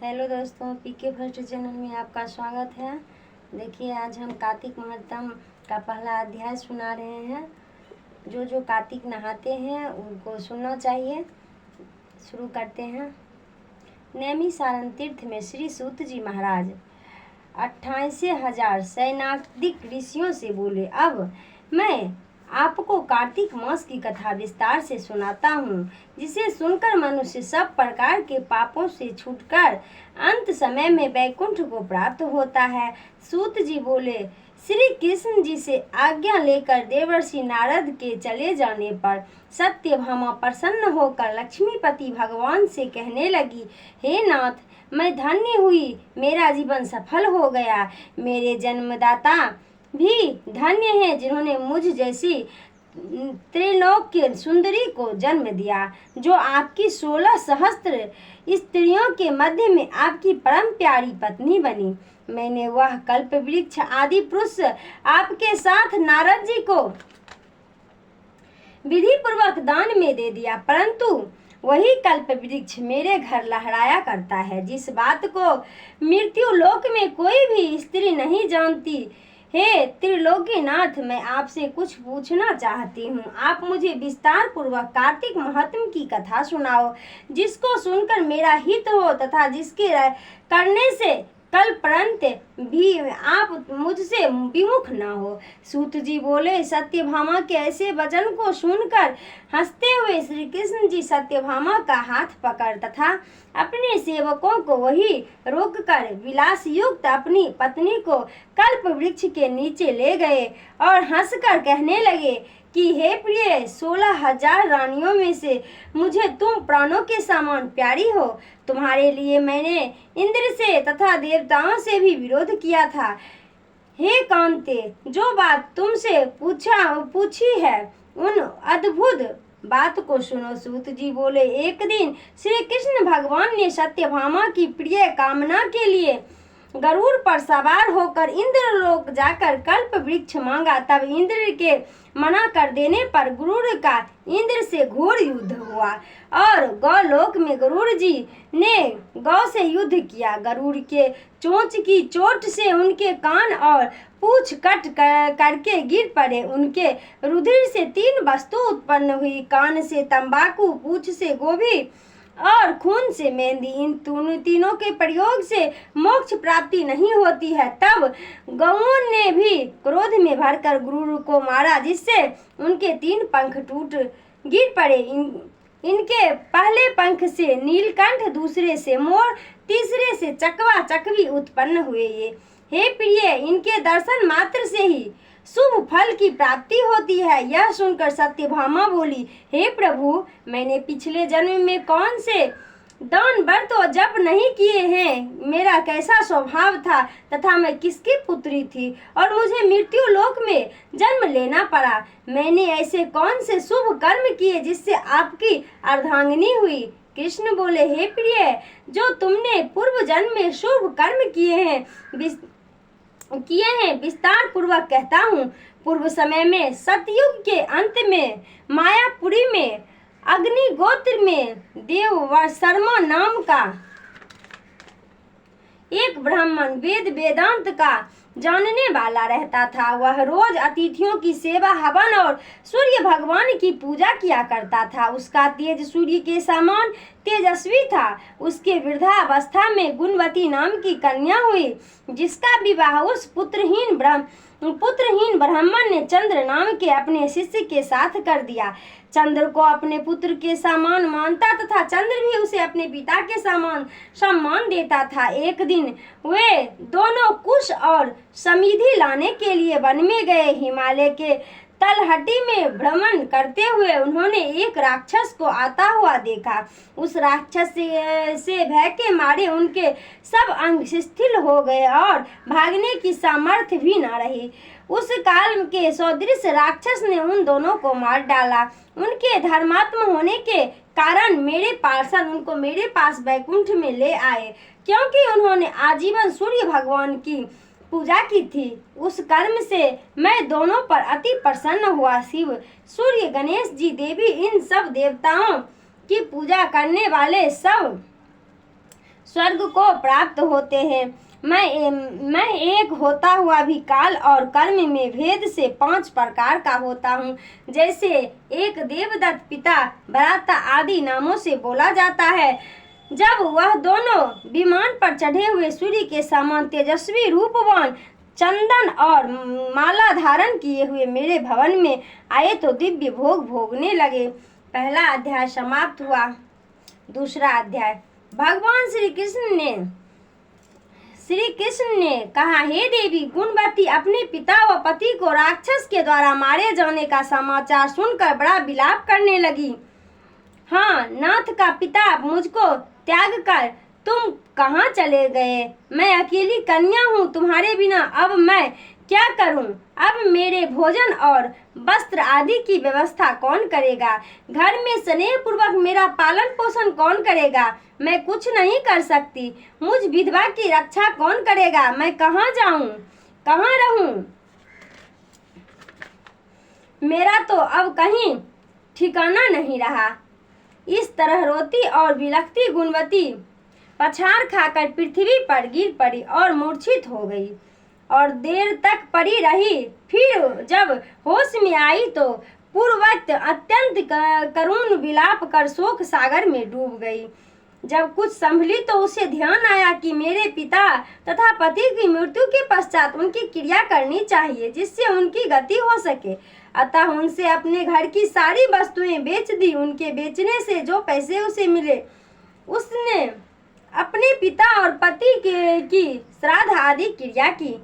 Hello दोस्तों, पीके first channel में आपका स्वागत है। देखिए, आज हम कार्तिक महात्म का पहला अध्याय सुना रहे हैं। जो कार्तिक नहाते हैं उनको सुनना चाहिए। शुरू करते हैं। नैमिषारण्य तीर्थ में श्री सूत जी महाराज 28,000 सैनाधिक ऋषियों से बोले, अब मैं आपको कार्तिक मास की कथा विस्तार से सुनाता हूँ, जिसे सुनकर मनुष्य सब प्रकार के पापों से छूटकर अंत समय में वैकुंठ को प्राप्त होता है। सूत जी बोले, श्री कृष्ण जी से आज्ञा लेकर देवर्षि नारद के चले जाने पर सत्यभामा प्रसन्न होकर लक्ष्मीपति भगवान से कहने लगी, हे नाथ, मैं धन्य हुई, मेरा जीवन सफल हो गया। मेरे जन्मदाता भी धन्य है, जिन्होंने मुझ जैसी त्रैलोक्य सुंदरी को जन्म दिया, जो आपकी 16 सहस्त्र स्त्रियों के मध्य में आपकी परम प्यारी पत्नी बनी। मैंने वह कल्प वृक्ष आदि पुरुष आपके साथ नारद जी को विधि पूर्वक दान में दे दिया, परंतु वही कल्प वृक्ष मेरे घर लहराया करता है, जिस बात को मृत्यु लोक में कोई भी स्त्री नहीं जानती। हे त्रिलोकीनाथ, मैं आपसे कुछ पूछना चाहती हूँ। आप मुझे विस्तार पूर्वक कार्तिक महात्म की कथा सुनाओ, जिसको सुनकर मेरा हित हो तथा जिसके करने से कल पर्यंत भी आप मुझसे विमुख न हो। सूत जी बोले, सत्यभामा के ऐसे वचन को सुनकर हंसते हुए श्री कृष्ण जी सत्यभामा का हाथ पकड़ तथा अपने सेवकों को वही रोककर विलास युक्त अपनी पत्नी को कल्प वृक्ष के नीचे ले गए और हंसकर कहने लगे कि हे प्रिय, 16,000 रानियों में से मुझे तुम प्राणों के समान प्यारी हो। तुम्हारे लिए मैंने इंद्र से तथा देवताओं से भी विरोध किया था। हे कांते, जो बात तुमसे पूछी है उन अद्भुत बात को सुनो। सूत जी बोले, एक दिन श्री कृष्ण भगवान ने सत्यभामा की प्रिय कामना के लिए गरुड़ पर सवार होकर इंद्रलोक जाकर कल्प वृक्ष मांगा। तब इंद्र के मना कर देने पर गरुड़ का इंद्र से घोर युद्ध हुआ और गौलोक में गरुड़ जी ने गौ से युद्ध किया। गरुड़ के चोंच की चोट से उनके कान और पूंछ कट करके गिर पड़े। उनके रुधिर से 3 वस्तु उत्पन्न हुई, कान से तंबाकू, पूंछ से गोभी और खून से मेहंदी। इन तीनों के प्रयोग से मोक्ष प्राप्ति नहीं होती है। तब गौओं ने भी क्रोध में भरकर गरुड़ को मारा, जिससे उनके 3 पंख टूट गिर पड़े। इनके पहले पंख से नीलकंठ, दूसरे से मोर, तीसरे से चकवा चकवी उत्पन्न हुए। ये हे प्रिय, इनके दर्शन मात्र से ही शुभ फल की प्राप्ति होती है। यह सुनकर सत्यभामा बोली, हे प्रभु, मैंने पिछले जन्म में कौन से दान व्रत और जप नहीं किए हैं, मेरा कैसा स्वभाव था तथा मैं किसकी पुत्री थी और मुझे मृत्यु लोक में जन्म लेना पड़ा। मैंने ऐसे कौन से शुभ कर्म किए जिससे आपकी अर्धांगिनी हुई। कृष्ण बोले, हे प्रिय, जो तुमने पूर्व जन्म में शुभ कर्म किए हैं विस्तार पूर्वक कहता हूँ। पूर्व समय में सतयुग के अंत में मायापुरी में अग्नि गोत्र में देव शर्मा नाम का एक ब्राह्मण वेदांत का जानने वाला रहता था। वह रोज अतिथियों की सेवा, हवन और सूर्य भगवान की पूजा किया करता था। उसका तेज सूर्य के समान तेजस्वी था। उसके वृद्धावस्था में गुणवती नाम की कन्या हुई, जिसका विवाह उस पुत्रहीन ब्राह्मण ने चंद्र नाम के अपने शिष्य के साथ कर दिया। चंद्र को अपने पुत्र के समान मानता तथा चंद्र भी उसे अपने पिता के समान सम्मान देता था। एक दिन वे दोनों कुश और समृद्धि लाने के लिए वन में गए। हिमालय के तलहटी में भ्रमण करते हुए उन्होंने एक राक्षस को आता हुआ देखा। उस राक्षस से भय के मारे उनके सब अंग शिथिल हो गए और भागने की सामर्थ्य भी न रही। उस काल के सदृश राक्षस ने उन दोनों को मार डाला। उनके धर्मात्मा होने के कारण मेरे पार्षद उनको मेरे पास वैकुंठ में ले आए, क्योंकि उन्होंने आजीवन सूर्य भगवान की पूजा की थी। उस कर्म से मैं दोनों पर अति प्रसन्न हुआ। शिव, सूर्य, गणेश जी, देवी, इन सब देवताओं की पूजा करने वाले सब स्वर्ग को प्राप्त होते हैं। मैं एक होता हुआ भी काल और कर्म में भेद से 5 प्रकार का होता हूँ। जैसे एक देवदत्त, पिता, भ्राता आदि नामों से बोला जाता है। जब वह दोनों विमान पर चढ़े हुए सूर्य के समान तेजस्वी रूपवान, चंदन और माला धारण किए हुए मेरे भवन में आए तो दिव्य भोग भोगने लगे। पहला अध्याय समाप्त हुआ। दूसरा अध्याय। भगवान श्री कृष्ण ने कहा, हे देवी गुणवती, अपने पिता व पति को राक्षस के द्वारा मारे जाने का समाचार सुनकर बड़ा विलाप करने लगी। हाँ, नाथ का पिता मुझको त्याग कर तुम कहाँ चले गए? मैं अकेली कन्या हूँ, तुम्हारे बिना अब मैं क्या करूं? अब मेरे भोजन और वस्त्र आदि की व्यवस्था कौन करेगा? घर में स्नेह पूर्वक मेरा पालन पोषण कौन करेगा? मैं कुछ नहीं कर सकती। मुझ विधवा की रक्षा कौन करेगा? मैं कहाँ जाऊं, कहाँ रहूं? मेरा तो अब कहीं ठिकाना नहीं रहा। इस तरह रोती और बिलखती गुणवती पछाड़ खाकर पृथ्वी पर गिर पड़ी और मूर्छित हो गई और देर तक पड़ी रही। फिर जब होश में आई तो पूर्ववत अत्यंत करुण विलाप कर शोक सागर में डूब गई। जब कुछ संभली तो उसे ध्यान आया कि मेरे पिता तथा पति की मृत्यु के पश्चात उनकी क्रिया करनी चाहिए जिससे उनकी गति हो सके। अतः उनसे अपने घर की सारी वस्तुएं बेच दी। उनके बेचने से जो पैसे उसे मिले उसने अपने पिता और पति की श्राद्ध आदि क्रिया की।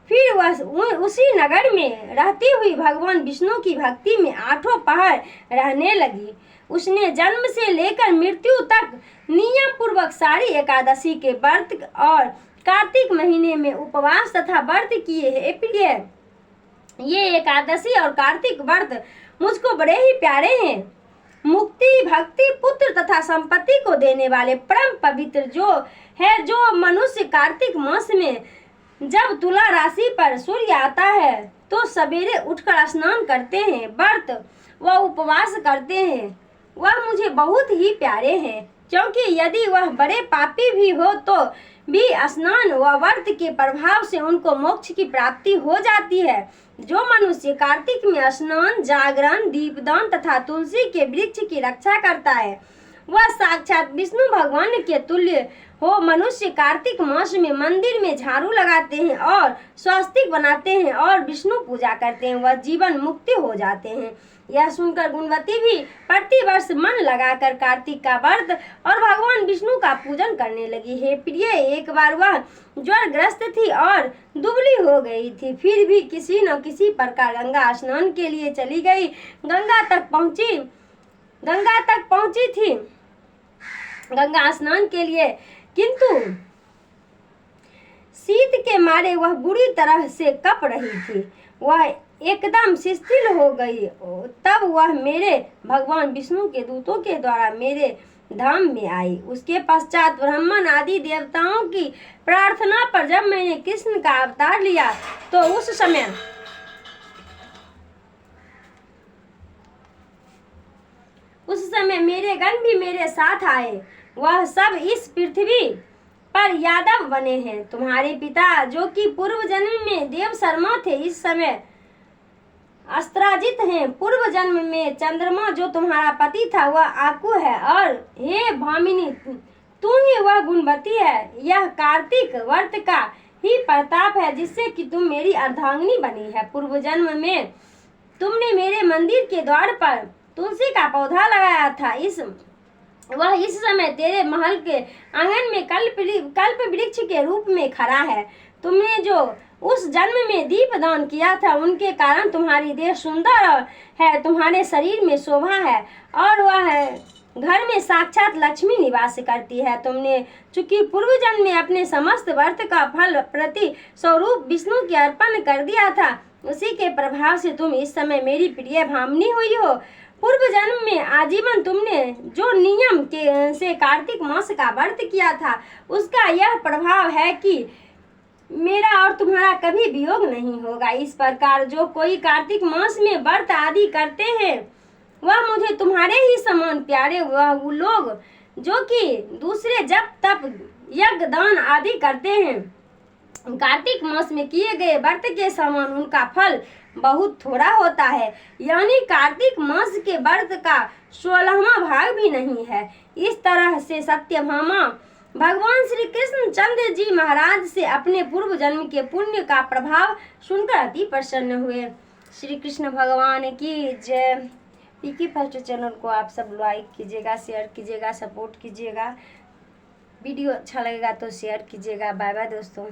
फिर वह उसी नगर में रहती हुई भगवान विष्णु की भक्ति में 8 पहर रहने लगी। उसने जन्म से लेकर मृत्यु तक नियम पूर्वक सारी एकादशी के व्रत और कार्तिक महीने में उपवास तथा व्रत किए हैं। प्रिय, ये एकादशी और कार्तिक व्रत मुझको बड़े ही प्यारे हैं। मुक्ति, भक्ति, पुत्र तथा संपत्ति को देने वाले परम पवित्र जो मनुष्य कार्तिक मास में जब तुला राशि पर सूर्य आता है तो सवेरे उठकर स्नान करते हैं, व्रत व उपवास करते हैं, वह मुझे बहुत ही प्यारे हैं। क्योंकि यदि वह बड़े पापी भी हो तो भी स्नान व व्रत के प्रभाव से उनको मोक्ष की प्राप्ति हो जाती है। जो मनुष्य कार्तिक में स्नान, जागरण, दीपदान तथा तुलसी के वृक्ष की रक्षा करता है वह साक्षात विष्णु भगवान के तुल्य हो। मनुष्य कार्तिक मास में मंदिर में झाड़ू लगाते हैं और स्वस्तिक बनाते हैं और विष्णु पूजा करते हैं, वह जीवन मुक्ति हो जाते हैं। यह सुनकर गुणवती भी प्रतिवर्ष मन लगाकर कार्तिक का व्रत और भगवान विष्णु का पूजन करने लगी। हे प्रिय, एक बार वह ज्वरग्रस्त थी और दुबली हो गई थी, फिर भी किसी न किसी प्रकार गंगा स्नान के लिए चली गई। गंगा तक पहुंची थी गंगा स्नान के लिए, किंतु शीत के मारे वह बुरी तरह से कप रही थी। वह एकदम शिथिल हो गई। तब वह मेरे भगवान विष्णु के दूतों के द्वारा मेरे धाम में आई। उसके पश्चात ब्राह्मण आदि देवताओं की प्रार्थना पर जब मैंने कृष्ण का अवतार लिया तो उस समय मेरे गण भी मेरे साथ आए। वह सब इस पृथ्वी पर यादव बने हैं। तुम्हारे पिता जो कि पूर्व जन्म में देव शर्मा थे इस समय अस्त्राजित हैं। पूर्व जन्म में चंद्रमा जो तुम्हारा पति था वह आकू है और हे भामिनी तू ही वह गुणवती है। यह कार्तिक व्रत का ही प्रताप है जिससे कि तुम मेरी अर्धांगिनी बनी है। पूर्व जन्म में तुमने मेरे मंदिर के द्वार पर तुलसी का पौधा लगाया था। इस समय तेरे महल के आंगन में कल्प वृक्ष के रूप में खड़ा है। तुमने जो उस जन्म में दीप दान किया था उनके कारण तुम्हारी देह सुंदर है, तुम्हारे शरीर में शोभा है और वह घर में साक्षात लक्ष्मी निवास करती है। तुमने चूंकि पूर्व जन्म में अपने समस्त व्रत का फल प्रति स्वरूप विष्णु के अर्पण कर दिया था, उसी के प्रभाव से तुम इस समय मेरी प्रिय भामिनी हुई हो। पूर्व जन्म में आजीवन तुमने जो नियम से कार्तिक मास का व्रत किया था उसका यह प्रभाव है कि मेरा और तुम्हारा कभी वियोग नहीं होगा। इस प्रकार जो कोई कार्तिक मास में व्रत आदि करते हैं वह मुझे तुम्हारे ही समान प्यारे। वह लोग जो कि दूसरे जप तप यज्ञ दान आदि करते हैं। कार्तिक मास में किए गए व्रत के समान उनका फल बहुत थोड़ा होता है, यानी कार्तिक मास के व्रत का 16वां भाग भी नहीं है। इस तरह से सत्यभामा भगवान श्री कृष्ण चंद्र जी महाराज से अपने पूर्व जन्म के पुण्य का प्रभाव सुनकर अति प्रसन्न हुए। श्री कृष्ण भगवान की जय। पीके फर्स्ट चैनल को आप सब लाइक कीजिएगा, शेयर कीजिएगा, सपोर्ट कीजिएगा। वीडियो अच्छा लगेगा तो शेयर कीजिएगा। बाय बाय दोस्तों।